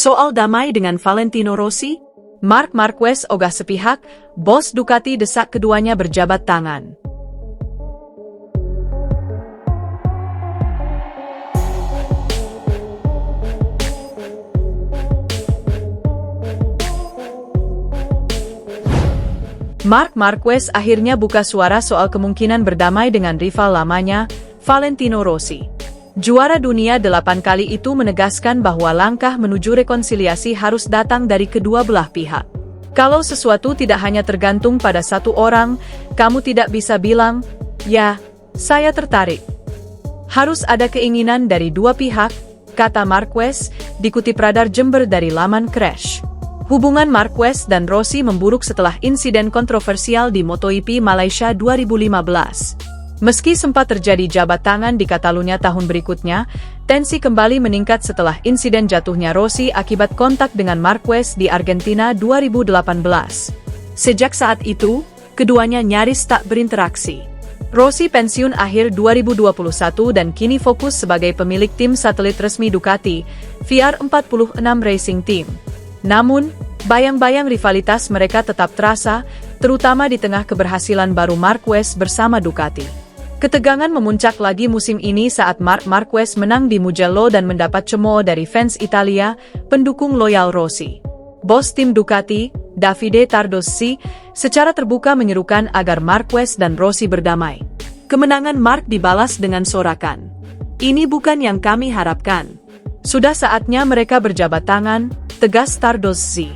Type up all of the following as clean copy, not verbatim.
Soal damai dengan Valentino Rossi, Marc Marquez ogah sepihak, bos Ducati desak keduanya berjabat tangan. Marc Marquez akhirnya buka suara soal kemungkinan berdamai dengan rival lamanya, Valentino Rossi. Juara dunia 8 kali itu menegaskan bahwa langkah menuju rekonsiliasi harus datang dari kedua belah pihak. Kalau sesuatu tidak hanya tergantung pada satu orang, kamu tidak bisa bilang, "Ya, saya tertarik." Harus ada keinginan dari dua pihak, kata Marquez, dikutip Radar Jember dari laman Crash. Hubungan Marquez dan Rossi memburuk setelah insiden kontroversial di MotoGP Malaysia 2015. Meski sempat terjadi jabat tangan di Catalunya tahun berikutnya, tensi kembali meningkat setelah insiden jatuhnya Rossi akibat kontak dengan Marquez di Argentina 2018. Sejak saat itu, keduanya nyaris tak berinteraksi. Rossi pensiun akhir 2021 dan kini fokus sebagai pemilik tim satelit resmi Ducati, VR46 Racing Team. Namun, bayang-bayang rivalitas mereka tetap terasa, terutama di tengah keberhasilan baru Marquez bersama Ducati. Ketegangan memuncak lagi musim ini saat Marc Marquez menang di Mugello dan mendapat cemooh dari fans Italia, pendukung loyal Rossi. Bos tim Ducati, Davide Tardozzi, secara terbuka menyerukan agar Marquez dan Rossi berdamai. Kemenangan Marc dibalas dengan sorakan, "Ini bukan yang kami harapkan. Sudah saatnya mereka berjabat tangan," tegas Tardozzi.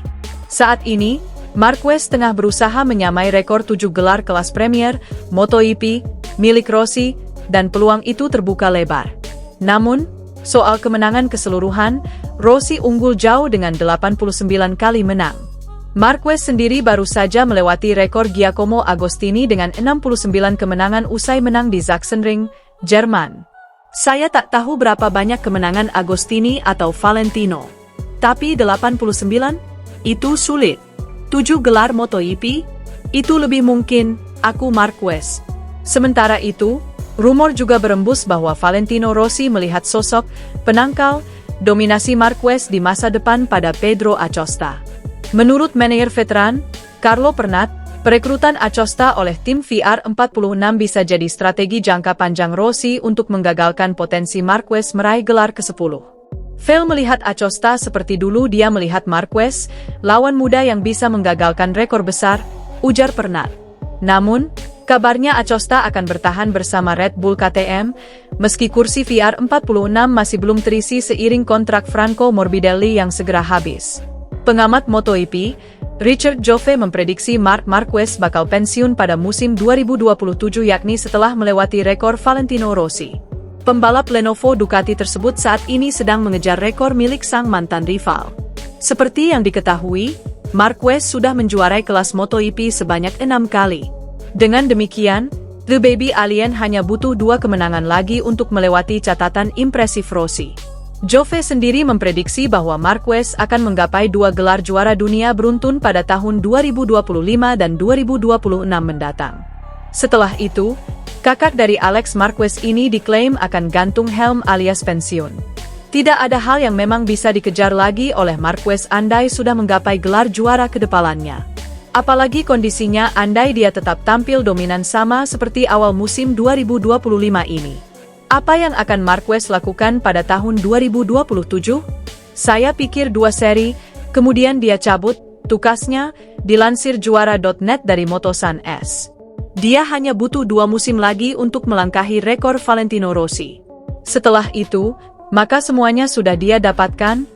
Saat ini, Marquez tengah berusaha menyamai rekor 7 gelar kelas Premier, MotoGP, milik Rossi, dan peluang itu terbuka lebar. Namun, soal kemenangan keseluruhan, Rossi unggul jauh dengan 89 kali menang. Marquez sendiri baru saja melewati rekor Giacomo Agostini dengan 69 kemenangan usai menang di Sachsenring, Jerman. Saya tak tahu berapa banyak kemenangan Agostini atau Valentino. Tapi 89? Itu sulit. 7 gelar MotoGP? Itu lebih mungkin, aku Marquez. Sementara itu, rumor juga berembus bahwa Valentino Rossi melihat sosok penangkal dominasi Marquez di masa depan pada Pedro Acosta. Menurut manajer veteran, Carlo Pernat, perekrutan Acosta oleh tim VR46 bisa jadi strategi jangka panjang Rossi untuk menggagalkan potensi Marquez meraih gelar ke-10. Phil melihat Acosta seperti dulu dia melihat Marquez, lawan muda yang bisa menggagalkan rekor besar, ujar Pernat. Namun, kabarnya Acosta akan bertahan bersama Red Bull KTM, meski kursi VR46 masih belum terisi seiring kontrak Franco Morbidelli yang segera habis. Pengamat MotoGP, Richard Joffe memprediksi Marc Marquez bakal pensiun pada musim 2027 yakni setelah melewati rekor Valentino Rossi. Pembalap Lenovo Ducati tersebut saat ini sedang mengejar rekor milik sang mantan rival. Seperti yang diketahui, Marquez sudah menjuarai kelas MotoGP sebanyak 6 kali. Dengan demikian, The Baby Alien hanya butuh 2 kemenangan lagi untuk melewati catatan impresif Rossi. Joffe sendiri memprediksi bahwa Marquez akan menggapai 2 gelar juara dunia beruntun pada tahun 2025 dan 2026 mendatang. Setelah itu, kakak dari Alex Marquez ini diklaim akan gantung helm alias pensiun. Tidak ada hal yang memang bisa dikejar lagi oleh Marquez andai sudah menggapai gelar juara kedepannya. Apalagi kondisinya andai dia tetap tampil dominan sama seperti awal musim 2025 ini. Apa yang akan Marquez lakukan pada tahun 2027? Saya pikir 2 seri, kemudian dia cabut, tukasnya, dilansir juara.net dari Motosan S. Dia hanya butuh 2 musim lagi untuk melangkahi rekor Valentino Rossi. Setelah itu, maka semuanya sudah dia dapatkan,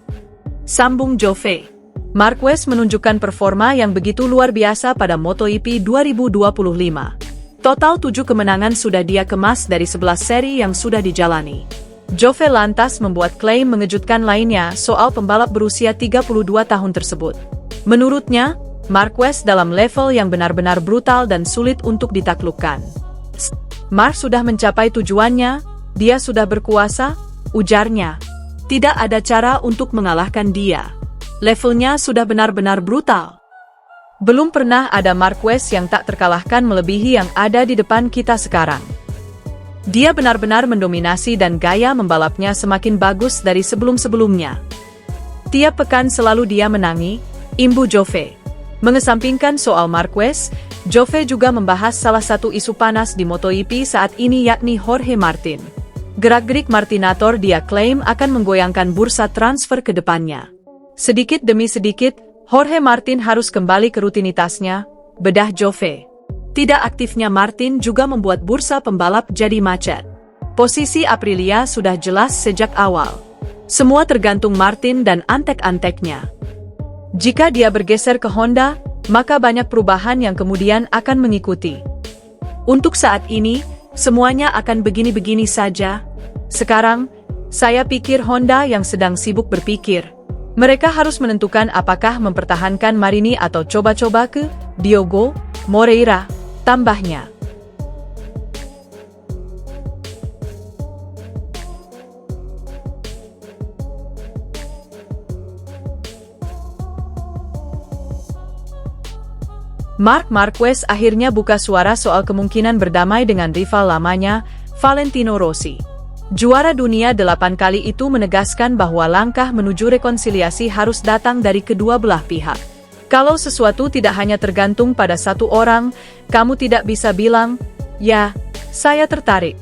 sambung Joffe. Marquez menunjukkan performa yang begitu luar biasa pada MotoGP 2025. Total 7 kemenangan sudah dia kemas dari 11 seri yang sudah dijalani. Joffe lantas membuat klaim mengejutkan lainnya soal pembalap berusia 32 tahun tersebut. Menurutnya, Marquez dalam level yang benar-benar brutal dan sulit untuk ditaklukkan. Marc sudah mencapai tujuannya, dia sudah berkuasa, ujarnya. Tidak ada cara untuk mengalahkan dia. Levelnya sudah benar-benar brutal. Belum pernah ada Marquez yang tak terkalahkan melebihi yang ada di depan kita sekarang. Dia benar-benar mendominasi dan gaya membalapnya semakin bagus dari sebelum-sebelumnya. Tiap pekan selalu dia menangi, imbu Jove. Mengesampingkan soal Marquez, Jove juga membahas salah satu isu panas di MotoGP saat ini yakni Jorge Martin. Gerak-gerik Martinator dia klaim akan menggoyangkan bursa transfer ke depannya. Sedikit demi sedikit, Jorge Martin harus kembali ke rutinitasnya, bedah Jove. Tidak aktifnya Martin juga membuat bursa pembalap jadi macet. Posisi Aprilia sudah jelas sejak awal. Semua tergantung Martin dan antek-anteknya. Jika dia bergeser ke Honda, maka banyak perubahan yang kemudian akan mengikuti. Untuk saat ini, semuanya akan begini-begini saja. Sekarang, saya pikir Honda yang sedang sibuk berpikir. Mereka harus menentukan apakah mempertahankan Marini atau coba-coba ke Diogo Moreira, tambahnya. Marc Marquez akhirnya buka suara soal kemungkinan berdamai dengan rival lamanya, Valentino Rossi. Juara dunia 8 kali itu menegaskan bahwa langkah menuju rekonsiliasi harus datang dari kedua belah pihak. Kalau sesuatu tidak hanya tergantung pada satu orang, kamu tidak bisa bilang, "Ya, saya tertarik."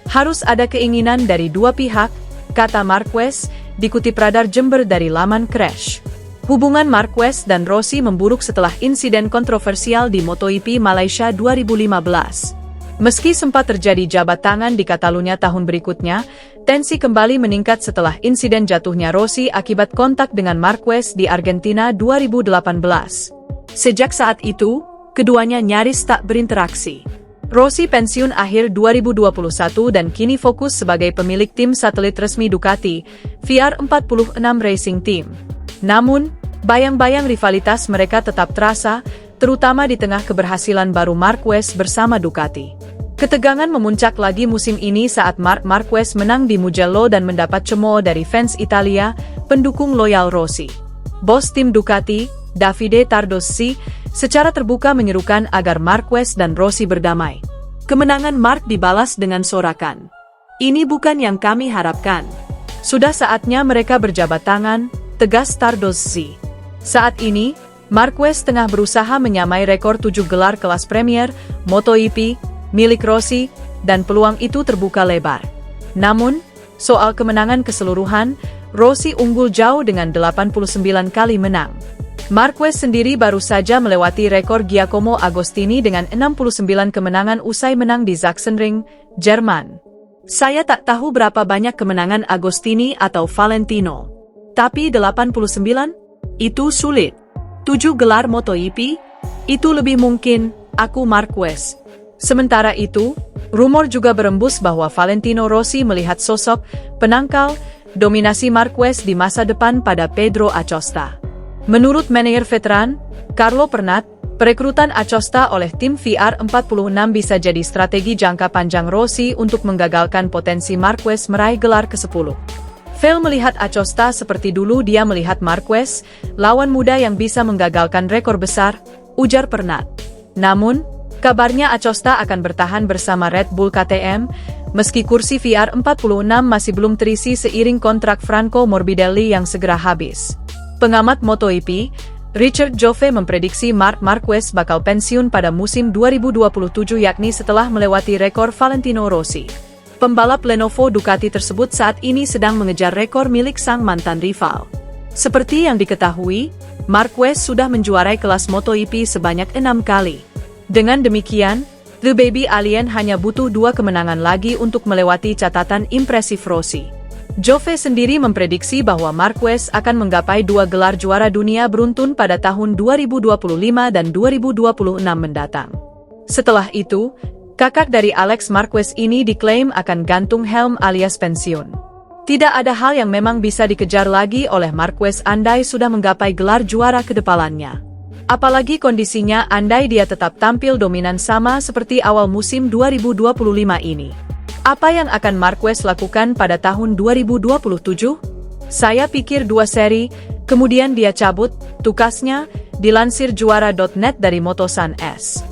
Harus ada keinginan dari dua pihak, kata Marquez, dikutip Radar Jember dari laman Crash. Hubungan Marquez dan Rossi memburuk setelah insiden kontroversial di MotoGP Malaysia 2015. Meski sempat terjadi jabat tangan di Catalunya tahun berikutnya, tensi kembali meningkat setelah insiden jatuhnya Rossi akibat kontak dengan Marquez di Argentina 2018. Sejak saat itu, keduanya nyaris tak berinteraksi. Rossi pensiun akhir 2021 dan kini fokus sebagai pemilik tim satelit resmi Ducati, VR46 Racing Team. Namun, bayang-bayang rivalitas mereka tetap terasa, terutama di tengah keberhasilan baru Marquez bersama Ducati. Ketegangan memuncak lagi musim ini saat Marc Marquez menang di Mugello dan mendapat cemooh dari fans Italia, pendukung loyal Rossi. Bos tim Ducati, Davide Tardozzi, secara terbuka menyerukan agar Marquez dan Rossi berdamai. Kemenangan Marc dibalas dengan sorakan. "Ini bukan yang kami harapkan. Sudah saatnya mereka berjabat tangan," tegas Tardozzi. Saat ini, Marquez tengah berusaha menyamai rekor 7 gelar kelas Premier, MotoGP, milik Rossi, dan peluang itu terbuka lebar. Namun, soal kemenangan keseluruhan, Rossi unggul jauh dengan 89 kali menang. Marquez sendiri baru saja melewati rekor Giacomo Agostini dengan 69 kemenangan usai menang di Sachsenring, Jerman. "Saya tak tahu berapa banyak kemenangan Agostini atau Valentino. Tapi 89? Itu sulit. 7 gelar MotoGP? Itu lebih mungkin, aku Marquez." Sementara itu, rumor juga berembus bahwa Valentino Rossi melihat sosok penangkal dominasi Marquez di masa depan pada Pedro Acosta. Menurut manajer veteran, Carlo Pernat, perekrutan Acosta oleh tim VR46 bisa jadi strategi jangka panjang Rossi untuk menggagalkan potensi Marquez meraih gelar ke-10. Vel melihat Acosta seperti dulu dia melihat Marquez, lawan muda yang bisa menggagalkan rekor besar, ujar Pernat. Namun, kabarnya Acosta akan bertahan bersama Red Bull KTM, meski kursi VR46 masih belum terisi seiring kontrak Franco Morbidelli yang segera habis. Pengamat MotoGP, Richard Jove memprediksi Marc Marquez bakal pensiun pada musim 2027 yakni setelah melewati rekor Valentino Rossi. Pembalap Lenovo Ducati tersebut saat ini sedang mengejar rekor milik sang mantan rival. Seperti yang diketahui, Marquez sudah menjuarai kelas MotoGP sebanyak 6 kali. Dengan demikian, The Baby Alien hanya butuh 2 kemenangan lagi untuk melewati catatan impresif Rossi. Jove sendiri memprediksi bahwa Marquez akan menggapai 2 gelar juara dunia beruntun pada tahun 2025 dan 2026 mendatang. Setelah itu, kakak dari Alex Marquez ini diklaim akan gantung helm alias pensiun. Tidak ada hal yang memang bisa dikejar lagi oleh Marquez andai sudah menggapai gelar juara kedepannya. Apalagi kondisinya andai dia tetap tampil dominan sama seperti awal musim 2025 ini. Apa yang akan Marquez lakukan pada tahun 2027? "Saya pikir 2 seri, kemudian dia cabut," tukasnya, dilansir juara.net dari Motosan S.